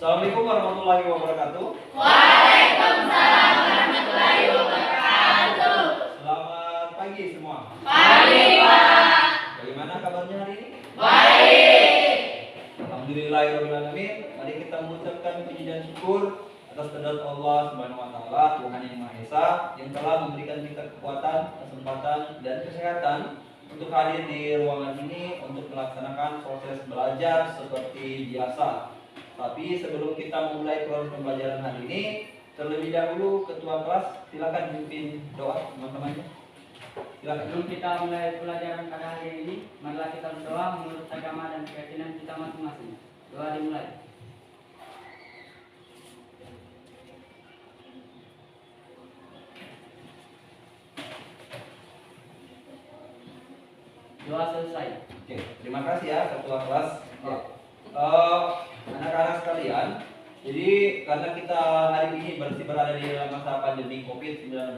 Assalamualaikum warahmatullahi wabarakatuh. Waalaikumsalam warahmatullahi wabarakatuh. Selamat pagi semua. Pagi, Pak. Bagaimana kabarnya hari ini? Baik. Alhamdulillahirobbilalamin. Mari kita mengucapkan puji dan syukur atas kehendak Allah Subhanahu wa taala, Tuhan yang Maha Esa, yang telah memberikan kita kekuatan, kesempatan dan kesehatan untuk hadir di ruangan ini untuk melaksanakan proses belajar seperti biasa. Tapi sebelum kita memulai proses pembelajaran hari ini, terlebih dahulu ketua kelas silakan pimpin doa teman-temannya. Silakan. Sebelum kita mulai pelajaran pada hari ini, marilah kita berdoa menurut agama dan keyakinan kita masing-masing. Doa dimulai. Doa selesai. Oke, terima kasih ya ketua kelas. Anak-anak sekalian, jadi karena kita hari ini berada di dalam masa pandemi COVID-19,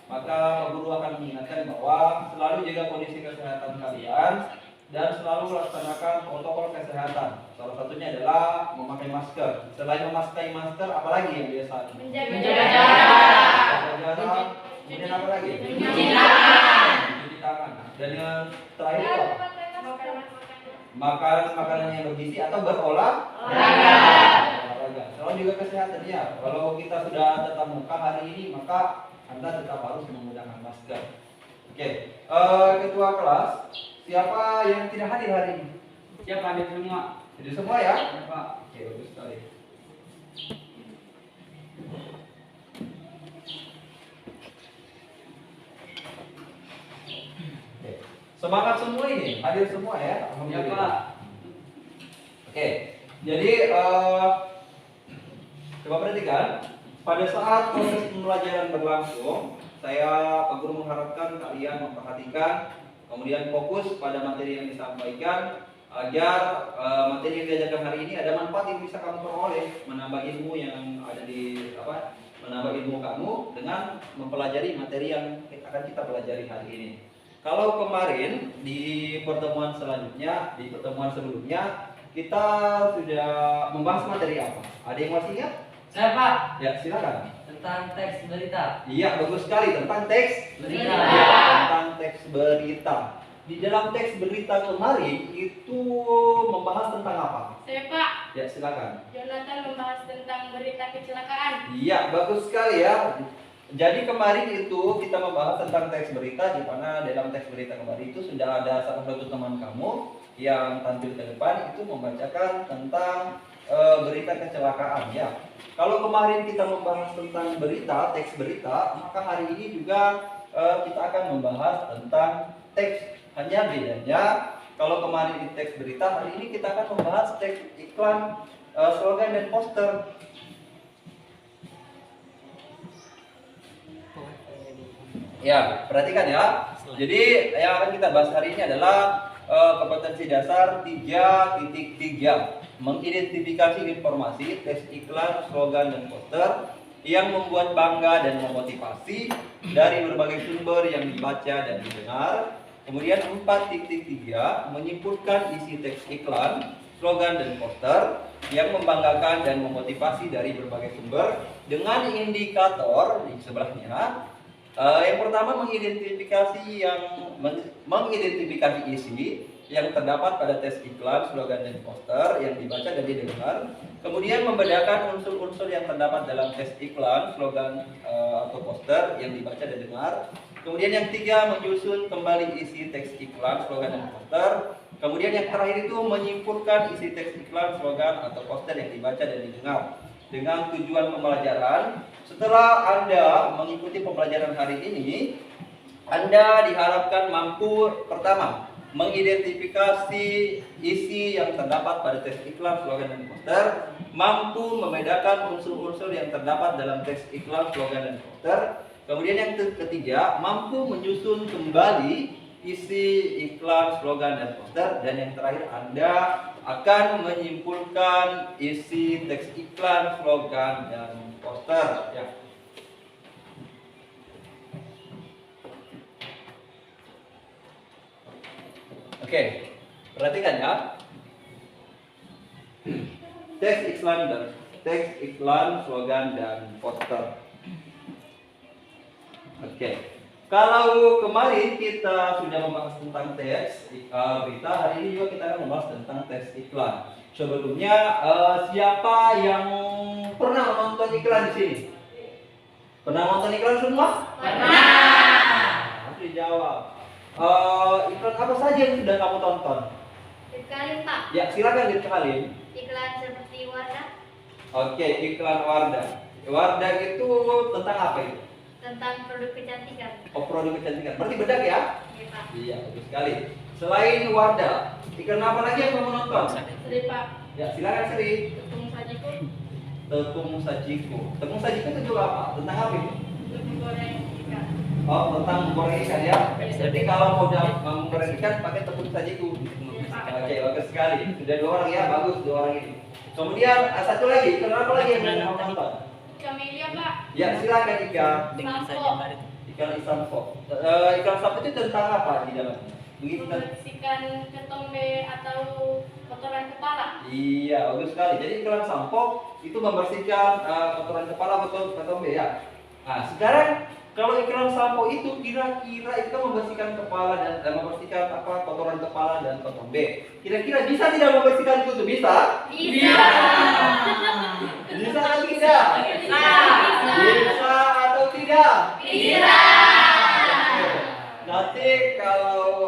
maka guru akan mengingatkan bahwa selalu jaga kondisi kesehatan kalian dan selalu laksanakan protokol kesehatan. Salah satunya adalah memakai masker. Selain memakai masker, apalagi yang biasa? Menjaga jarak. Menjaga jarak. Kemudian apa lagi? Mencuci tangan. Mencuci tangan. Dan yang terakhir apa? Makan makanan yang bergizi atau berolahraga. Selalu juga kesehatan ya. Kalau kita sudah tetap muka hari ini, maka Anda tetap harus menggunakan masker. Oke, ketua kelas, siapa yang tidak hadir hari ini? Siap hadir semua? Jadi semua ya? Ya, Pak. Oke, bagus sekali. Oke. Semangat semua ini, hadir semua ya? Ya, Alhamdulillah. Pak. Oke, jadi coba perhatikan, pada saat proses pembelajaran berlangsung, saya Pak Guru mengharapkan kalian memperhatikan, kemudian fokus pada materi yang disampaikan, agar materi yang diajarkan hari ini ada manfaat yang bisa kamu peroleh, menambah ilmu yang ada di menambah ilmu kamu dengan mempelajari materi yang akan kita pelajari hari ini. Kalau kemarin di pertemuan selanjutnya, di pertemuan sebelumnya, kita sudah membahas materi apa? Ada yang masih ingat? Saya, Pak. Ya, silakan. Tentang teks berita. Iya, bagus sekali tentang teks Berita. Ya, tentang teks berita. Di dalam teks berita kemarin itu membahas tentang apa? Saya, Pak. Ya, silakan. Jonathan membahas tentang berita kecelakaan. Iya, bagus sekali ya. Jadi kemarin itu kita membahas tentang teks berita, di mana dalam teks berita kemarin itu sudah ada salah satu teman kamu yang tampil ke depan itu membacakan tentang berita kecelakaan ya. Kalau kemarin kita membahas tentang berita, teks berita, maka hari ini juga kita akan membahas tentang teks. Hanya bedanya kalau kemarin di teks berita, hari ini kita akan membahas teks iklan, slogan dan poster. Ya, perhatikan ya. Jadi yang akan kita bahas hari ini adalah kompetensi dasar 3.3, mengidentifikasi informasi, teks iklan, slogan dan poster yang membuat bangga dan memotivasi dari berbagai sumber yang dibaca dan didengar. Kemudian 4.3, menyimpulkan isi teks iklan, slogan dan poster yang membanggakan dan memotivasi dari berbagai sumber dengan indikator di sebelahnya. Yang pertama mengidentifikasi isi yang terdapat pada teks iklan, slogan dan poster yang dibaca dan didengar. Kemudian membedakan unsur-unsur yang terdapat dalam teks iklan, slogan atau poster yang dibaca dan didengar. Kemudian yang tiga menyusun kembali isi teks iklan, slogan dan poster. Kemudian yang terakhir itu menyimpulkan isi teks iklan, slogan atau poster yang dibaca dan didengar. Dengan tujuan pembelajaran, setelah Anda mengikuti pembelajaran hari ini, Anda diharapkan mampu pertama mengidentifikasi isi yang terdapat pada teks iklan, slogan dan poster, mampu membedakan unsur-unsur yang terdapat dalam teks iklan, slogan dan poster. Kemudian yang ketiga, mampu menyusun kembali isi iklan, slogan dan poster. Dan yang terakhir, Anda akan menyimpulkan isi teks iklan, slogan dan poster ya. Oke, perhatikan ya. teks iklan, slogan dan poster. Oke. Kalau kemarin kita sudah membahas tentang teks berita, hari ini juga kita akan membahas tentang teks iklan. Sebelumnya siapa yang pernah menonton iklan di sini? Pernah nonton iklan semua? Pernah. Harus dijawab. Iklan apa saja yang sudah kamu tonton? Sekali Pak. Ya, silakan dikenalin. Iklan seperti Wardah Oke, iklan Wardah. Wardah itu tentang apa itu? tentang produk kecantikan. Oh, produk kecantikan. Berarti bedak ya? Iya Pak. Iya, bagus sekali. Selain Wardah, iklan apa lagi yang kamu nonton? Seri Pak. Ya, silakan Sri. Tepung sajiku. Tepung sajiku. Tepung sajiku itu juga apa? Tentang apa itu? Tepung goreng ikan. Oh, tentang goreng ikan ya. Jadi kalau mau menggoreng ikan pakai tepung sajiku. Oke, bagus sekali. Sudah 2 orang ya, bagus 2 orang ini. Kemudian satu lagi, kenapa lagi yang mau nonton? Camelia Pak. Ya, silakan Ika. Sampo. Iklan Isanfo. Iklan Sampo itu tentang apa di dalamnya? Begitu kan? Membersihkan ketombe atau kotoran kepala. Iya, bagus sekali. Jadi iklan sampo itu membersihkan kotoran kepala betul ketombe ya. Nah, sekarang kalau iklan sampo itu kira-kira itu membersihkan kepala dan membersihkan kotoran kepala dan ketombe. Kira-kira bisa tidak membersihkan kutu? Bisa? Bisa. Bisa atau tidak? Bisa. Bisa atau tidak? Bisa. Nanti kalau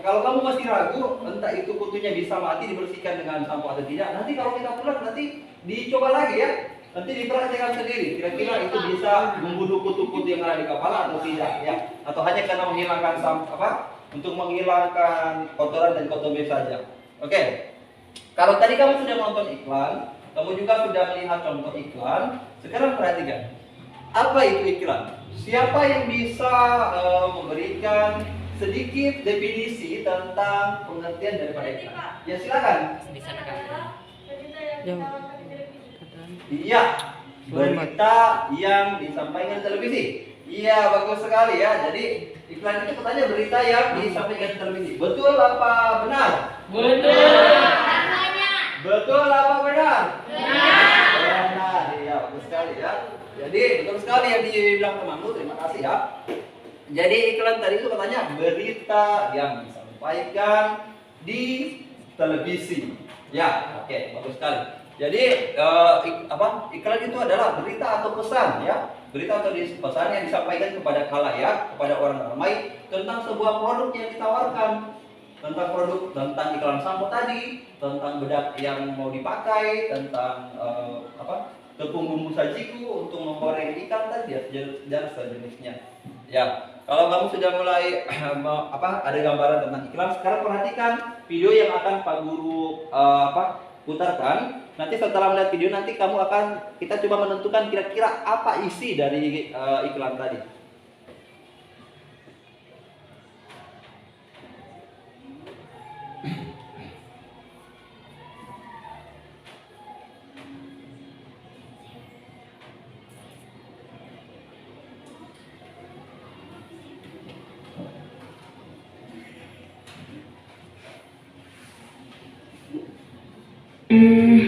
kalau kamu masih ragu entah itu kutunya bisa mati dibersihkan dengan sampo atau tidak, nanti kalau kita pulang nanti dicoba lagi ya, nanti dipraktekkan sendiri kira-kira itu bisa membunuh kutu-kutu yang ada di kepala atau tidak ya, atau hanya karena menghilangkan untuk menghilangkan kotoran dan kotombe saja. Oke. Kalau tadi kamu sudah menonton iklan, kamu juga sudah melihat contoh iklan, sekarang perhatikan apa itu iklan. Siapa yang bisa memberikan sedikit definisi tentang pengertian daripada iklan? Ya silakan. Iklan adalah berita yang ditawarkan di televisi. Iya, berita yang disampaikan di televisi. Iya, bagus sekali ya. Jadi iklan itu katanya berita yang disampaikan di televisi. Betul apa benar? Betul apa benar? Benar, iya bagus sekali ya. Jadi betul sekali yang dibilang temanmu, terima kasih ya. Jadi iklan tadi itu katanya berita yang disampaikan di televisi. Ya, oke, bagus sekali. Jadi iklan itu adalah berita atau pesan ya, berita atau pesan yang disampaikan kepada khalayak, kepada orang ramai tentang sebuah produk yang ditawarkan. Tentang iklan sampo tadi, tentang bedak yang mau dipakai, tentang tepung bumbu sajiku untuk menggoreng ikan tadi dan sejenisnya. Ya, kalau kamu sudah mulai ada gambaran tentang iklan, sekarang perhatikan video yang akan Pak Guru putarkan. Nanti setelah melihat video nanti kita coba menentukan kira-kira apa isi dari iklan tadi.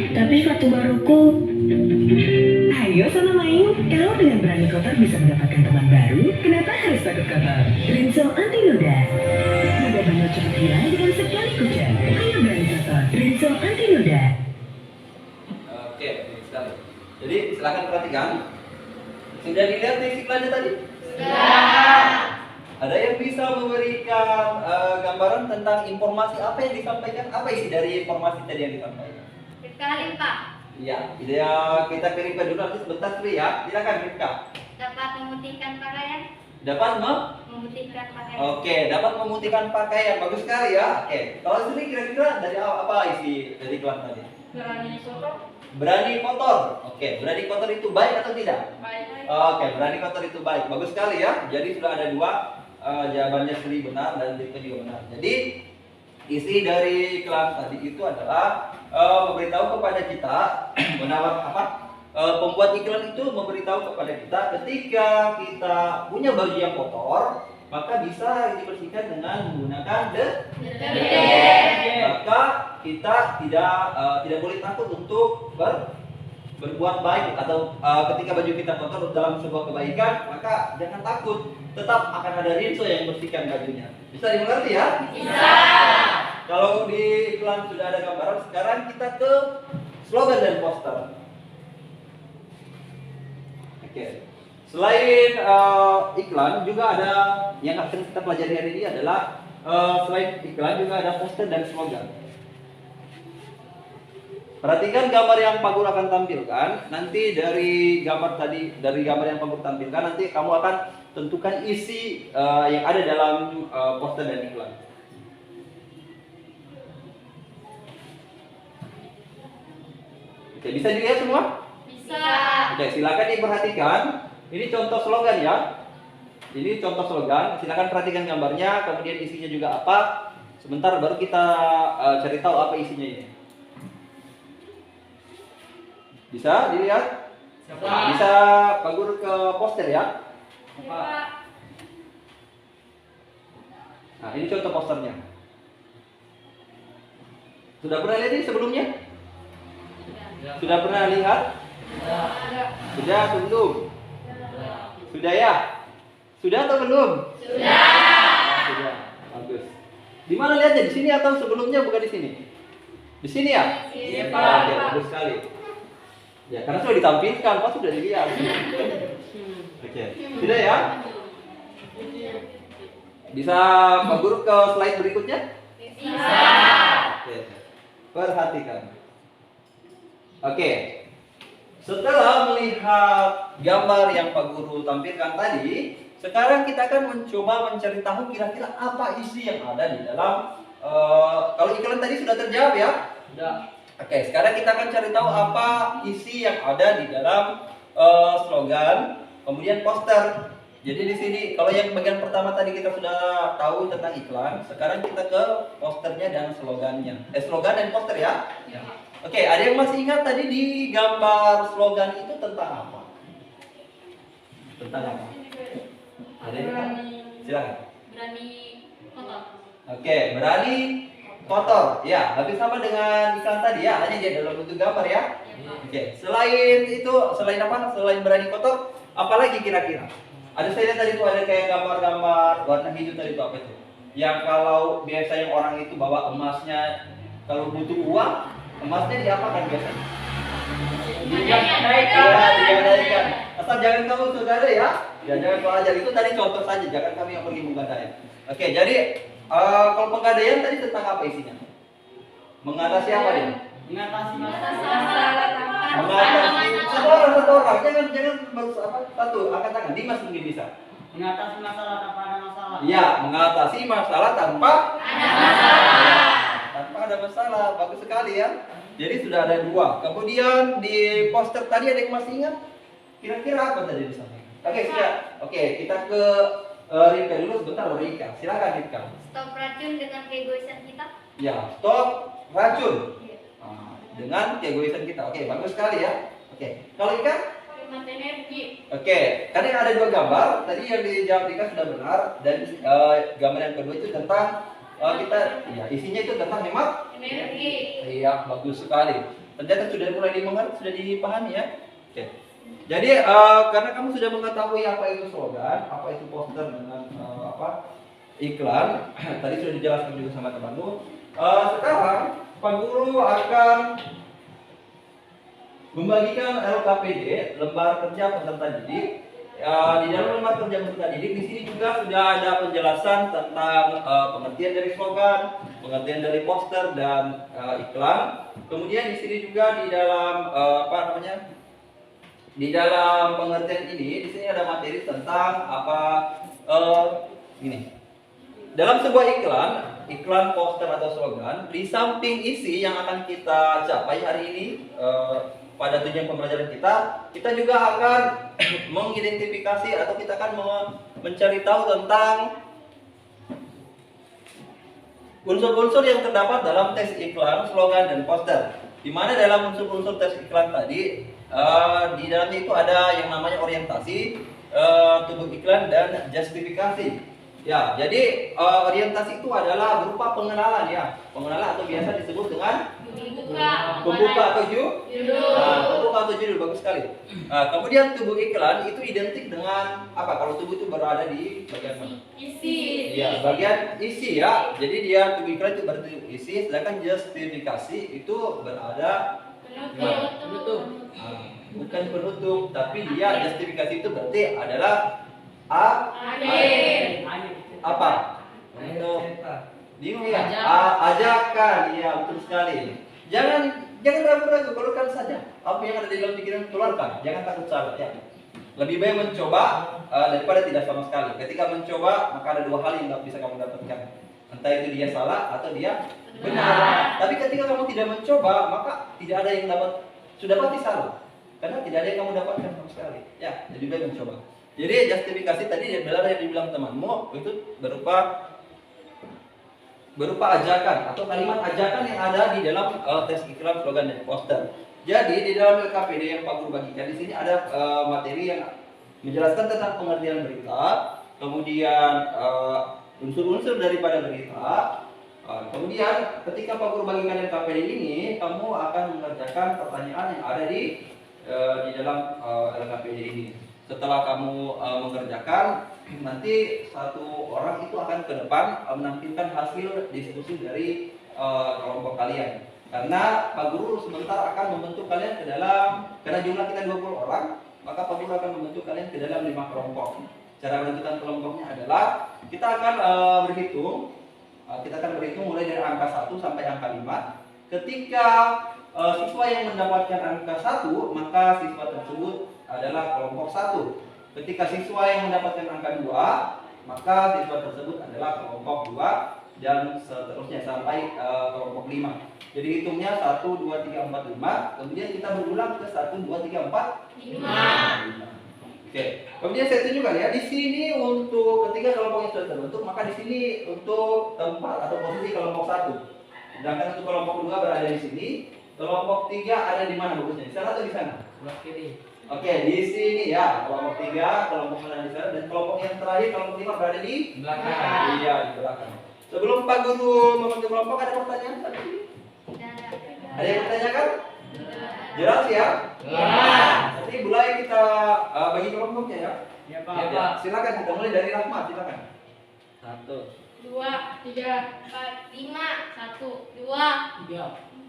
Tapi sepatu baruku. Ayo sama main. Kalau dengan berani kotor bisa mendapatkan teman baru, kenapa harus takut kotor? Rinso anti noda. Noda banyak cepat hilang dengan sekali kucek. Ayo berani kotor. Rinso anti noda. Oke, baik sekali. Jadi silahkan perhatikan. Sudah dilihat nih iklannya tadi? Sudah. Ada yang bisa memberikan gambaran tentang informasi apa yang disampaikan? Apa isi dari informasi tadi yang disampaikan? Sekali Pak. Iya, kita ke Rifka dulu nanti sebentar Sri ya. Silakan Rifka. Dapat memutihkan pakaian. Dapat Memutihkan pakaian. Oke, dapat memutihkan pakaian. Bagus sekali ya. Oke. Kalau Sri kira-kira dari apa isi dari iklan tadi? Berani kotor. Berani kotor. Oke, berani kotor itu baik atau tidak? Baik. Oke, berani kotor itu baik. Bagus sekali ya. Jadi sudah ada 2 jawabannya Sri benar dan Rifka juga benar. Jadi isi dari iklan tadi itu adalah memberitahu kepada kita pembuat iklan itu memberitahu kepada kita ketika kita punya baju yang kotor maka bisa dibersihkan dengan menggunakan deterjen. Maka kita tidak boleh takut untuk berbuat baik, atau ketika baju kita kotor dalam sebuah kebaikan, maka jangan takut, tetap akan ada rinso yang bersihkan bajunya. Bisa dimengerti ya? Bisa. Kalau di iklan sudah ada gambaran, sekarang kita ke slogan dan poster. Oke. Selain iklan, juga ada yang akan kita pelajari hari ini adalah selain iklan juga ada poster dan slogan. Perhatikan gambar yang Pak Guru akan tampilkan. Nanti dari gambar yang Pak Guru tampilkan, nanti kamu akan tentukan isi yang ada dalam poster dan iklan. Oke, bisa dilihat semua? Bisa. Oke, silakan diperhatikan. Ini contoh slogan ya. Ini contoh slogan. Silakan perhatikan gambarnya, kemudian isinya juga apa. Sebentar baru kita cari tahu apa isinya ini. Bisa dilihat? Bisa Pak Guru ke poster ya? Ya, Pak. Nah, ini contoh posternya. Sudah pernah lihat ini sebelumnya? Sudah pernah lihat? Sudah atau belum? Sudah ya? Sudah atau belum? Sudah. Bagus. Di mana lihatnya? Di sini atau sebelumnya bukan di sini? Di sini ya? Iya, Pak. Oke, bagus sekali. Ya, karena sudah ditampilkan, Pak sudah dilihat. Oke. Sudah ya? Bisa Pak Guru ke slide berikutnya? Bisa. Oke. Perhatikan. Oke. Setelah melihat gambar yang Pak Guru tampilkan tadi, sekarang kita akan mencoba mencari tahu kira-kira apa isi yang ada di dalam kalau iklan tadi sudah terjawab ya? Sudah. Oke, sekarang kita akan cari tahu apa isi yang ada di dalam slogan, kemudian poster. Jadi di sini kalau yang bagian pertama tadi kita sudah tahu tentang iklan, sekarang kita ke posternya dan slogannya. Slogan dan poster ya? Ya. Oke, ada yang masih ingat tadi di gambar slogan itu tentang apa? Tentang apa? Ada yang ingat? Silakan. Berani kotor. Oke, berani kotor. Ya, hampir sama dengan iklan tadi ya, hanya dia dalam bentuk gambar ya. Ya, Pak. Oke, selain itu, selain apa? Selain berani kotor, apalagi kira-kira? Ada saya lihat tadi itu ada kayak gambar-gambar warna hijau tadi itu apa itu? Yang kalau biasanya orang itu bawa emasnya, kalau butuh uang, emasnya diapakan biasanya? Digadaikan. Asal jangan kamu saudara ya. Ya jangan kau ajar, itu tadi contoh saja, jangan kami yang pergi menggadaikan. Oke, jadi kalau penggadaian tadi tentang apa isinya? Mengatasi apa dia? Mengatasi Masalah tanpa Mengatasi satu orang, jangan satu angkat tangan. Dimas mungkin bisa. mengatasi masalah tanpa ada masalah. Iya, mengatasi masalah tanpa ada masalah. Bagus sekali ya. Jadi sudah ada dua. Kemudian di poster tadi ada yang masih ingat? Kira-kira apa tadi disampaikan? Oke, siap. Oke, kita ke Rika dulu sebentar, Rika. Silakan Rika. stop racun dengan keegoisan kita. Ya, stop racun. Iya. Dengan keegoisan kita. Oke, bagus sekali ya. Oke, kalau Ika? Hemat energi. Oke, kan yang ada dua gambar. Tadi yang dijawab Ika sudah benar. Dan gambar yang kedua itu tentang kita, ya isinya itu tentang hemat. Energi. Iya, bagus sekali. Ternyata sudah mulai dimengerti, sudah dipahami ya. Oke. Jadi karena kamu sudah mengetahui apa itu slogan, apa itu poster dengan iklan, tadi sudah dijelaskan juga sama temanmu. Sekarang Pak Guru akan membagikan LKPD, lembar kerja peserta didik. Di dalam lembar kerja peserta didik di sini juga sudah ada penjelasan tentang pengertian dari slogan, pengertian dari poster dan iklan. Kemudian di sini juga di dalam di dalam pengertian ini, di sini ada materi tentang ini. Dalam sebuah iklan, poster atau slogan, di samping isi yang akan kita capai hari ini pada tujuan pembelajaran kita juga akan mengidentifikasi atau kita akan mencari tahu tentang unsur-unsur yang terdapat dalam teks iklan, slogan, dan poster. Di mana dalam unsur-unsur teks iklan tadi, di dalamnya itu ada yang namanya orientasi, tubuh iklan, dan justifikasi. Ya, jadi orientasi itu adalah berupa pengenalan ya. Pengenalan atau biasa disebut dengan pembuka atau Judul. pembuka atau judul, bagus sekali. Kemudian tubuh iklan itu identik dengan apa? Kalau tubuh itu berada di bagian mana? Isi. Iya, bagian isi ya. Jadi dia tubuh iklan itu berarti isi, sedangkan justifikasi itu berada Penutup. bukan penutup, tapi dia justifikasi itu berarti adalah Akhir. apa? Untuk bingung ya? Ajakan, iya betul sekali. Jangan ragu-ragu, keluarkan saja apa yang ada di dalam pikiran, keluarkan. Jangan takut salah ya. Lebih baik mencoba daripada tidak sama sekali. Ketika mencoba, maka ada dua hal yang bisa kamu dapatkan. Entah itu dia salah atau dia benar. Tapi ketika kamu tidak mencoba, maka tidak ada yang dapat, sudah pasti salah. Karena tidak ada yang kamu dapatkan sama sekali. Ya, lebih baik mencoba. Jadi justifikasi tadi adalah yang dibilang temanmu itu berupa ajakan atau kalimat ajakan yang ada di dalam tes iklan, slogan dan poster. Jadi di dalam LKPD yang Pak Guru bagikan di sini ada materi yang menjelaskan tentang pengertian berita, kemudian unsur-unsur daripada berita. Kemudian ketika Pak Guru bagikan LKPD ini, kamu akan mengerjakan pertanyaan yang ada di dalam LKPD ini. Setelah kamu mengerjakan, nanti satu orang itu akan ke depan menampilkan hasil diskusi dari kelompok kalian. Karena Pak Guru sebentar akan membentuk kalian ke dalam, karena jumlah kita 20 orang, maka Pak Guru akan membentuk kalian ke dalam 5 kelompok. Cara menentukan kelompoknya adalah kita akan berhitung. Kita akan berhitung mulai dari angka 1 sampai angka 5. Ketika siswa yang mendapatkan angka 1, maka siswa tersebut adalah kelompok 1. Ketika siswa yang mendapatkan angka 2, maka siswa tersebut adalah kelompok 2 dan seterusnya sampai kelompok 5. Jadi hitungnya 1, 2, 3, 4, 5. Kemudian kita berulang ke 1, 2, 3, 4, 5. Oke. Kemudian saya tunjukkan ya di sini untuk ketika kelompoknya sudah terbentuk, maka di sini untuk tempat atau posisi kelompok 1. Sedangkan untuk kelompok 2 berada di sini, kelompok 3 ada di mana bagusnya? Di sana atau di sana? Sebelah kiri. Oke, di sini ya kelompok 3, kelompok mana di sana, dan kelompok yang terakhir kelompok 5 berada di Belakang. Iya, di belakang. Sebelum Pak Guru membentuk kelompok ada pertanyaan tadi? Ada yang bertanyakan? Jelas ya? Nanti mulai kita bagi kelompoknya ya. Ya Pak. Ya, silakan kita mulai dari Rahmat, silakan. 1 2, 3, 4, 5, 1, 2,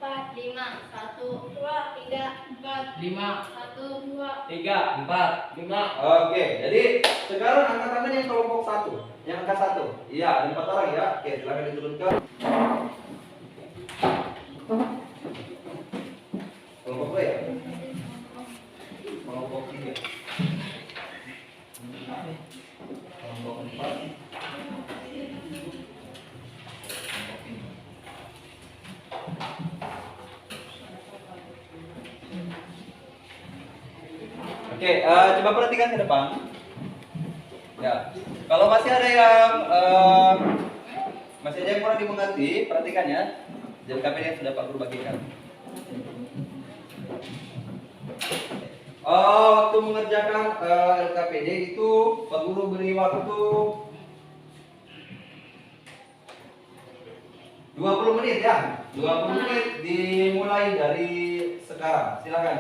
4, 5, 1, 2, 3, 4, 5, 1, 2, 3, 4, 5. Oke, jadi sekarang angkat tangan yang kelompok 1, yang angka 1. Iya, ada 4 orang ya. Oke, silakan diturunkan. Kelompok berapa ya? Kelompok 3. Kelompok 4. Oke, coba perhatikan ke depan. Ya, kalau masih ada yang kurang dimengerti, perhatikan ya. Jadi KPD yang sudah Pak Guru bagikan. Waktu mengerjakan LKPD itu Pak Guru beri waktu 20 menit ya. 20 menit dimulai dari sekarang. Silakan.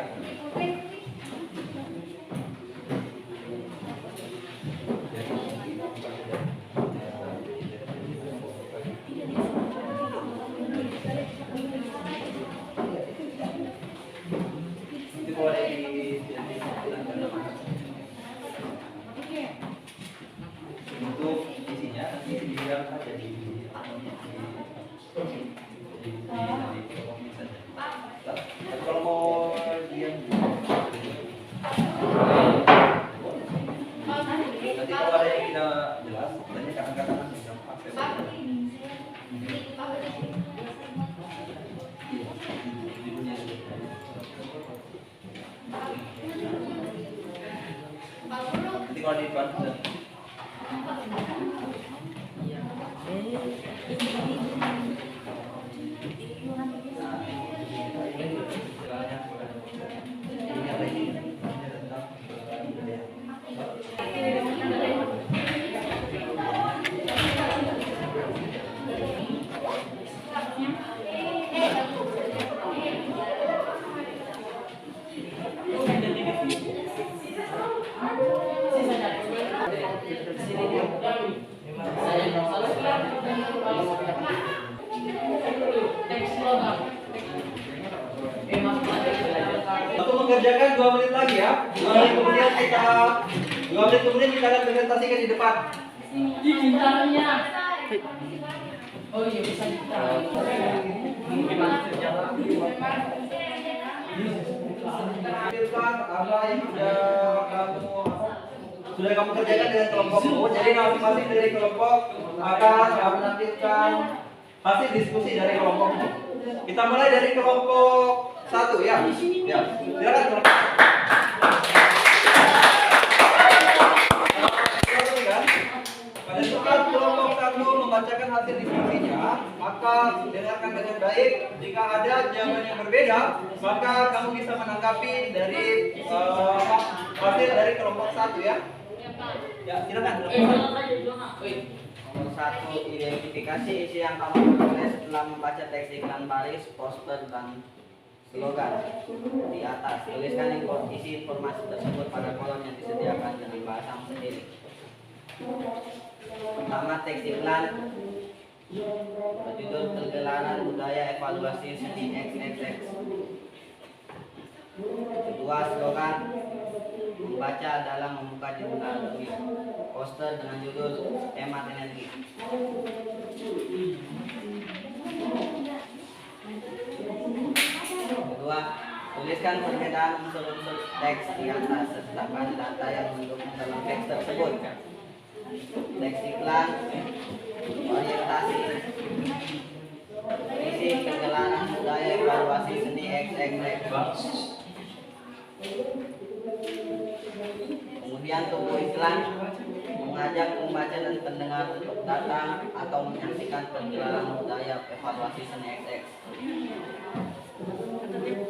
Untuk isinya nanti dibilang saja di kalau mau diam dan kemudian kita akan presentasikan di depan. Oh iya bisa kita. Tampilkan apa yang sudah kamu kerjakan dengan kelompokmu. Jadi masing-masing dari kelompok akan menampilkan hasil diskusi dari kelompokmu. Kita mulai dari kelompok 1 ya. Ya, silakan kelompok. Pada saat kelompok 1 membacakan hasil diskusinya, maka dengarkan dengan baik. Jika ada jawaban yang berbeda, maka kamu bisa menanggapi dari hasil dari kelompok 1 ya. Ya, silakan. Nomor 1, identifikasi isi yang kamu peroleh setelah membaca teks iklan baris, poster, dan slogan di atas. Tuliskan isi informasi tersebut pada kolom yang disediakan dengan bahasamu sendiri. Pertama, teks iklan berjudul Pergelaran Budaya Evaluasi Seni XXX. Kedua, slogan membaca dalam membuka jendela dunia. Poster dengan judul Hemat Energi. Kedua, tuliskan perbedaan unsur-unsur teks di atas, sertakan data yang mendukung dalam teks tersebut. Teks iklan, orientasi, isi pergelaran budaya evaluasi seni XXX. Kemudian tubuh iklan mengajak pembaca dan pendengar untuk datang atau menyaksikan pergelaran budaya evaluasi seni XX.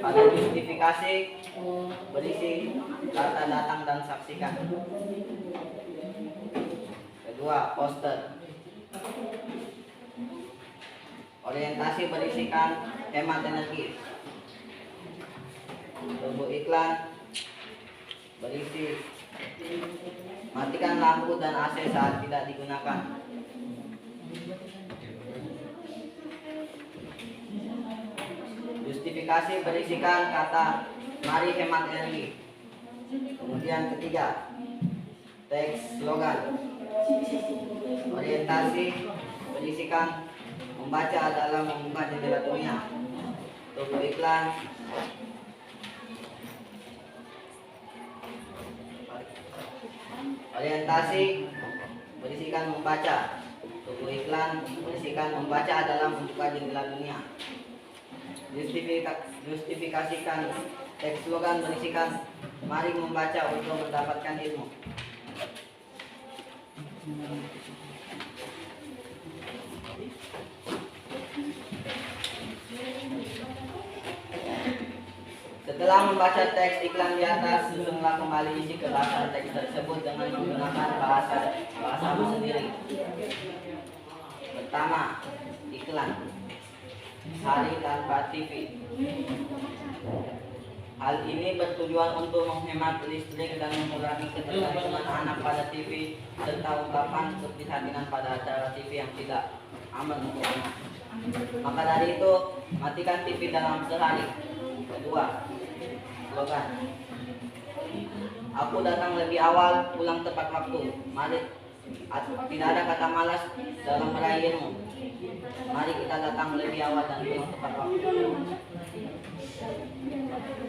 Pada justifikasi berisi kata datang dan saksikan. Kedua, poster. Orientasi berisikan hemat energi. Tubuh iklan berisi matikan lampu dan AC saat tidak digunakan. Justifikasi berisikan kata mari hemat energi. Kemudian ketiga, teks slogan. Orientasi berisikan membaca adalah membuka jendela dunia. Tubuh iklan orientasi berisikan membaca. Tubuh iklan berisikan membaca adalah membuka jendela dunia. Justifikasikan teks slogan berisikan mari membaca untuk mendapatkan ilmu. Setelah membaca teks iklan di atas, susunlah kembali isi kelasan teks tersebut dengan menggunakan bahasamu sendiri. Pertama, iklan. Hari tanpa TV. Hal ini bertujuan untuk menghemat listrik dan mengurangi ketergantungan anak pada TV serta ungkapan keprihatinan pada acara TV yang tidak aman untuk anak. Maka dari itu, matikan TV dalam sehari. Kedua, slogan. Aku datang lebih awal, pulang tepat waktu. Mari, tidak ada kata malas dalam meraih ilmu. Mari kita datang lebih awal dan pulang tepat waktu.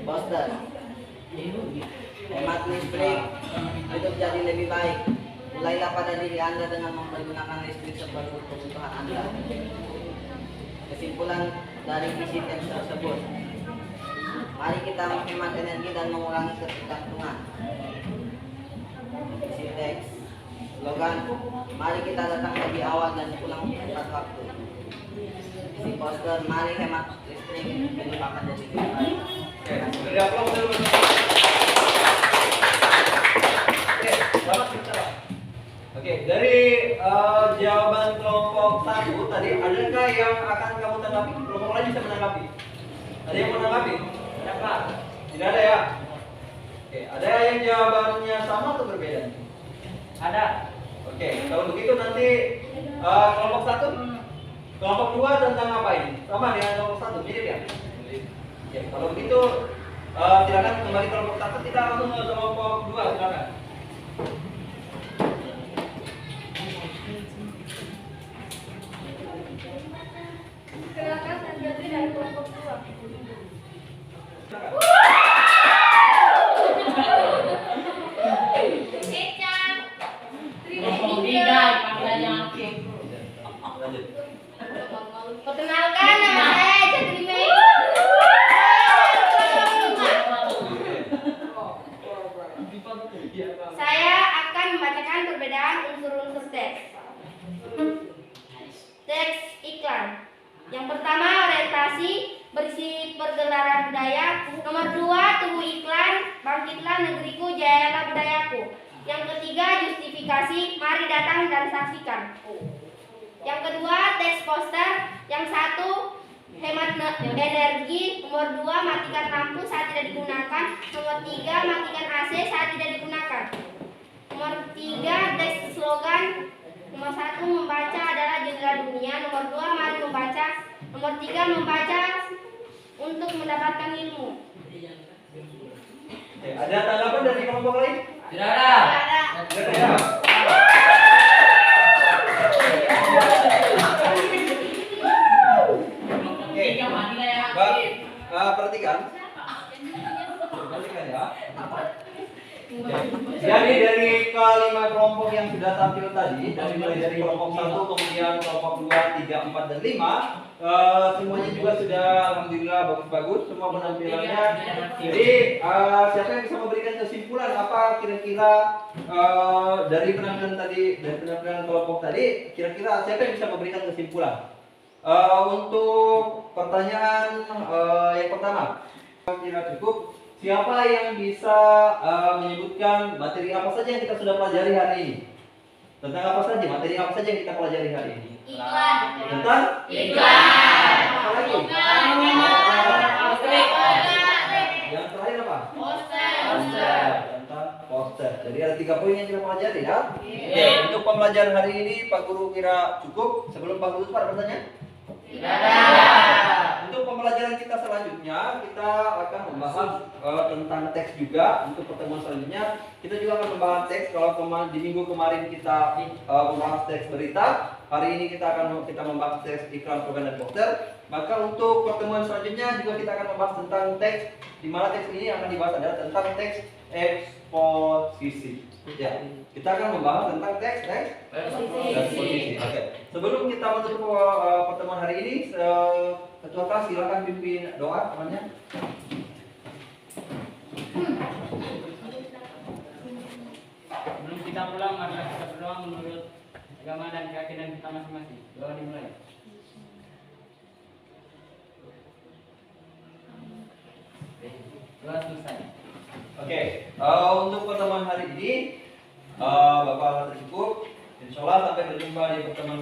Poster. Hemat listrik, hidup jadi lebih baik. Mulailah pada diri Anda dengan mempergunakan listrik seperti kebutuhan Anda. Kesimpulan dari isi teks tersebut. Mari kita menghemat energi dan mengurangi ketergantungan. Isi teks. Slogan, mari kita datang lebih awal dan pulang tepat waktu. Isi poster, mari hemat listrik, hidup akan jadi lebih baik. Beri aplaus dulu. Oke, selamat bicara. Oke, dari jawaban kelompok 1 tadi, adakah yang akan kamu tanggapi? Kelompok lain bisa menanggapi. Ada yang menanggapi? Tidak ada ya? Oke, ada yang jawabannya sama atau berbeda? Ada. Oke, kalau begitu nanti kelompok 1, kelompok 2 tentang apa ini? Sama dengan kelompok 1, mirip ya? Ya, kalau begitu silakan kembali kelompok 1, kita langsung ke kelompok 2, silakan. Yang pertama, orientasi berisi pergelaran budaya. Nomor 2, tunggu iklan, bangkitlah negeriku, jayalah budayaku. Yang ketiga, justifikasi, mari datang dan saksikan. Yang kedua, teks poster. Yang satu, hemat energi. Nomor 2, matikan lampu saat tidak digunakan. Nomor 3, matikan AC saat tidak digunakan. Nomor 3, teks slogan. Nomor 1, membaca adalah jendela dunia. Nomor 2, mari membaca. Nomor 3, membaca untuk mendapatkan ilmu. Oke, ada tanggapan dari kelompok lain? Tidak ada. Tidak ada. Oke, perhatikan. Perhatikan ya. Jadi dari kelima kelompok yang sudah tampil tadi, mulai dari kelompok 1, kemudian kelompok 2, 3, 4, dan 5, semuanya juga sudah alhamdulillah bagus-bagus semua penampilannya. Jadi siapa yang bisa memberikan kesimpulan apa kira-kira dari penampilan tadi, dari penampilan kelompok tadi, kira-kira siapa yang bisa memberikan kesimpulan? Untuk pertanyaan yang pertama, kira cukup. Siapa yang bisa menyebutkan materi apa saja yang kita sudah pelajari hari ini? Tentang apa saja? Materi apa saja yang kita pelajari hari ini? Iklan. Tentang? Iklan. Apa lagi? Poster. Yang terakhir apa? Poster. Tentang poster. Jadi ada 3 poin yang kita pelajari ya. Oke, untuk pembelajaran hari ini Pak Guru kira cukup. Sebelum Pak Guru ada pertanyaan? Untuk pembelajaran kita selanjutnya, kita akan membahas tentang teks juga. Untuk pertemuan selanjutnya, kita juga akan membahas teks. Kalau di minggu kemarin kita membahas teks berita, hari ini kita membahas teks iklan, slogan, dan poster. Maka untuk pertemuan selanjutnya juga kita akan membahas tentang teks, di mana teks ini akan dibahas adalah tentang teks eksposisi. Ya, kita akan membahas tentang teks eksposisi. Oke. Sebelum kita menutup pertemuan hari ini, Ketua kelas silakan pimpin doa temannya. Sebelum kita pulang, mari kita berdoa menurut agama dan keyakinan kita masing-masing. Doa dimulai. Doa selesai. Oke, untuk pertemuan hari ini Bapak akan cukup. Insya Allah sampai berjumpa di pertemuan